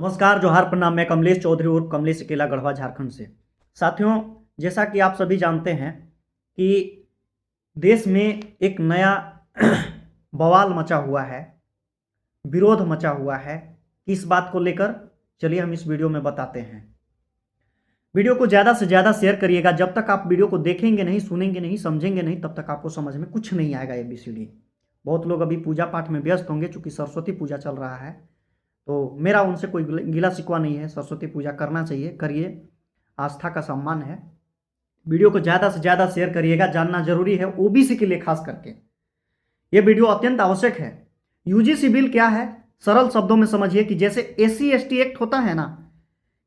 नमस्कार, जोहार, प्रणाम। मैं कमलेश चौधरी और कमलेश अकेला, गढ़वा, झारखंड से। साथियों, जैसा कि आप सभी जानते हैं कि देश में एक नया बवाल मचा हुआ है, विरोध मचा हुआ है। किस बात को लेकर, चलिए हम इस वीडियो में बताते हैं। वीडियो को ज़्यादा से ज़्यादा शेयर करिएगा। जब तक आप वीडियो को देखेंगे नहीं, सुनेंगे नहीं, समझेंगे नहीं, तब तक आपको समझ में कुछ नहीं आएगा ABCD। बहुत लोग अभी पूजा पाठ में व्यस्त होंगे, चूँकि सरस्वती पूजा चल रहा है, तो मेरा उनसे कोई गिला शिकवा नहीं है। सरस्वती पूजा करना चाहिए, करिए, आस्था का सम्मान है। वीडियो को ज़्यादा से ज़्यादा शेयर करिएगा, जानना जरूरी है OBC के लिए खास करके। ये वीडियो अत्यंत आवश्यक है। UGC बिल क्या है, सरल शब्दों में समझिए कि जैसे SC/ST एक्ट होता है ना,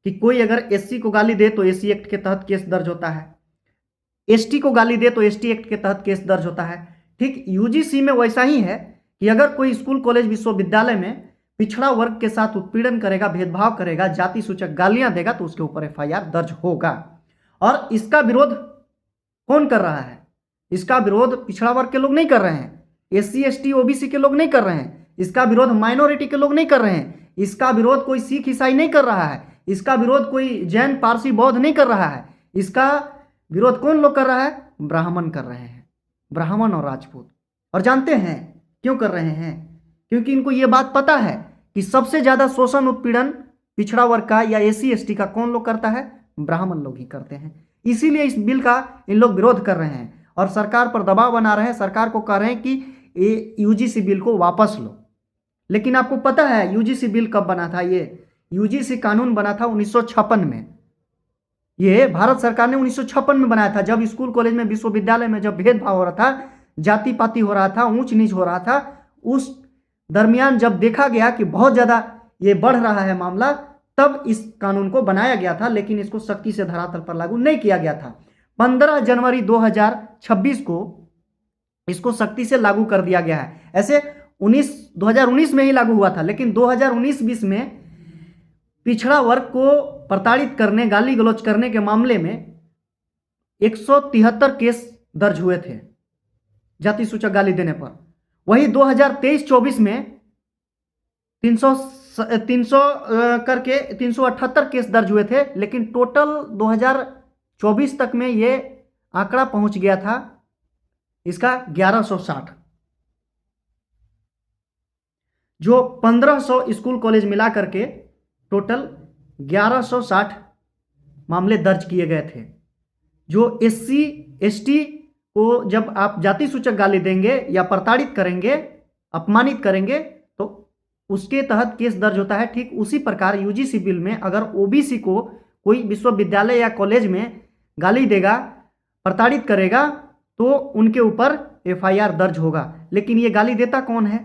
कि कोई अगर SC को गाली दे तो SC एक्ट के तहत केस दर्ज होता है, ST को गाली दे तो ST एक्ट के तहत केस दर्ज होता है। ठीक UGC में वैसा ही है कि अगर कोई स्कूल, कॉलेज, विश्वविद्यालय में पिछड़ा वर्ग के साथ उत्पीड़न करेगा, भेदभाव करेगा, जाति सूचक गालियां देगा, तो उसके ऊपर FIR दर्ज होगा। और इसका विरोध कौन कर रहा है? इसका विरोध पिछड़ा वर्ग के लोग नहीं कर रहे हैं, SC/ST OBC के लोग नहीं कर रहे हैं, इसका विरोध माइनॉरिटी के लोग नहीं कर रहे हैं, इसका विरोध कोई सिख ईसाई नहीं कर रहा है, इसका विरोध कोई जैन, पारसी, बौद्ध नहीं कर रहा है। इसका विरोध कौन लोग कर रहा है? ब्राह्मण कर रहे हैं, ब्राह्मण और राजपूत। और जानते हैं क्यों कर रहे हैं? क्योंकि इनको ये बात पता है कि सबसे ज्यादा शोषण, उत्पीड़न पिछड़ा वर्ग का या SC/ST का कौन लोग करता है? ब्राह्मण लोग ही करते हैं। इसीलिए इस बिल का इन लोग विरोध कर रहे हैं और सरकार पर दबाव बना रहे हैं। सरकार को कह रहे हैं कि ये UGC बिल को वापस लो। लेकिन आपको पता है UGC बिल कब बना था? ये UGC कानून बना था 1956 में। ये भारत सरकार ने 1956 में बनाया था, जब स्कूल, कॉलेज में, विश्वविद्यालय में जब भेदभाव हो रहा था, जाति पाति हो रहा था, ऊंच नीच हो रहा था, उस दरमियान जब देखा गया कि बहुत ज़्यादा ये बढ़ रहा है मामला, तब इस कानून को बनाया गया था। लेकिन इसको सख्ती से धरातल पर लागू नहीं किया गया था। 15 जनवरी 2026 को इसको सख्ती से लागू कर दिया गया है। ऐसे 2019 में ही लागू हुआ था, लेकिन 2019-20 में पिछड़ा वर्ग को प्रताड़ित करने, गाली गलौज करने के मामले में 173 केस दर्ज हुए थे जाति सूचक गाली देने पर। वही 2023-24 में 300 करके 378 केस दर्ज हुए थे। लेकिन टोटल 2024 तक में ये आंकड़ा पहुंच गया था इसका 1160, जो 1500 स्कूल, कॉलेज मिला करके टोटल 1160 मामले दर्ज किए गए थे। जो SC/ST को जब आप जाति सूचक गाली देंगे या प्रताड़ित करेंगे, अपमानित करेंगे, तो उसके तहत केस दर्ज होता है। ठीक उसी प्रकार UGC बिल में अगर OBC को कोई विश्वविद्यालय या कॉलेज में गाली देगा, प्रताड़ित करेगा, तो उनके ऊपर FIR दर्ज होगा। लेकिन ये गाली देता कौन है?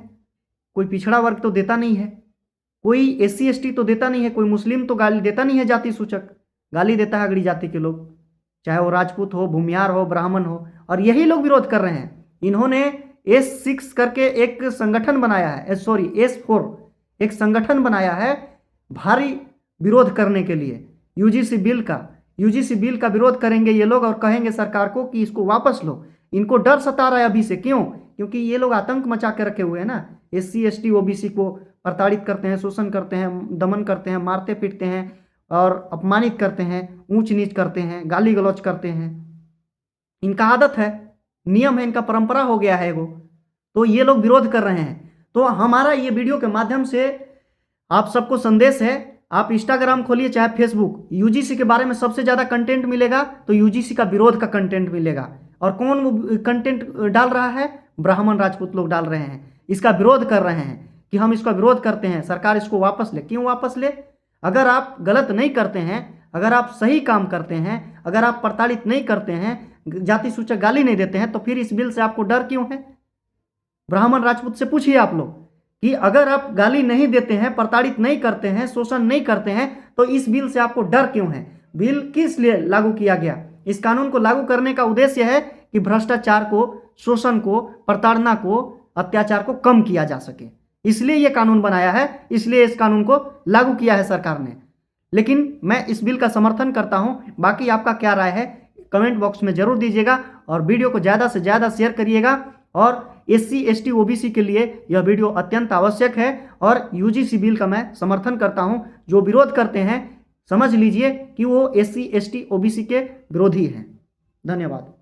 कोई पिछड़ा वर्ग तो देता नहीं है, कोई SC/ST तो देता नहीं है, कोई मुस्लिम तो गाली देता नहीं है जाति सूचक। गाली देता है अगड़ी जाति के लोग, चाहे वो राजपूत हो, भूमियार हो, ब्राह्मण हो। और यही लोग विरोध कर रहे हैं। इन्होंने S6 करके एक संगठन बनाया है, S4 एक संगठन बनाया है भारी विरोध करने के लिए UGC बिल का। UGC बिल का विरोध करेंगे ये लोग और कहेंगे सरकार को कि इसको वापस लो। इनको डर सता रहा है अभी से। क्यों? क्योंकि ये लोग आतंक मचा के रखे हुए हैं ना। SC/ST OBC को प्रताड़ित करते हैं, शोषण करते हैं, दमन करते हैं, मारते पीटते हैं और अपमानित करते हैं, ऊंच नीच करते हैं, गाली गलौज करते हैं। इनका आदत है, नियम है, इनका परंपरा हो गया है वो। तो ये लोग विरोध कर रहे हैं। तो हमारा ये वीडियो के माध्यम से आप सबको संदेश है, आप इंस्टाग्राम खोलिए चाहे फेसबुक, UGC के बारे में सबसे ज़्यादा कंटेंट मिलेगा तो UGC का विरोध का कंटेंट मिलेगा। और कौन वो कंटेंट डाल रहा है? ब्राह्मण, राजपूत लोग डाल रहे हैं, इसका विरोध कर रहे हैं कि हम इसका विरोध करते हैं, सरकार इसको वापस ले। क्यों वापस ले? अगर आप गलत नहीं करते हैं, अगर आप सही काम करते हैं, अगर आप प्रताड़ित नहीं करते हैं, जाति सूचक गाली नहीं देते हैं, तो फिर इस बिल से आपको डर क्यों है? ब्राह्मण, राजपूत से पूछिए आप लोग कि अगर आप गाली नहीं देते हैं, प्रताड़ित नहीं करते हैं, शोषण नहीं करते हैं, तो इस बिल से आपको डर क्यों है? बिल किस लिए लागू किया गया? इस कानून को लागू करने का उद्देश्य है कि भ्रष्टाचार को, शोषण को, प्रताड़ना को, अत्याचार को कम किया जा सके। इसलिए यह कानून बनाया है, इसलिए इस कानून को लागू किया है सरकार ने। लेकिन मैं इस बिल का समर्थन करता हूं। बाकी आपका क्या राय है कमेंट बॉक्स में जरूर दीजिएगा और वीडियो को ज़्यादा से ज़्यादा शेयर करिएगा और SC ST OBC के लिए यह वीडियो अत्यंत आवश्यक है और UGC बिल का मैं समर्थन करता हूं। जो विरोध करते हैं समझ लीजिए कि वो SC ST OBC के विरोधी हैं। धन्यवाद।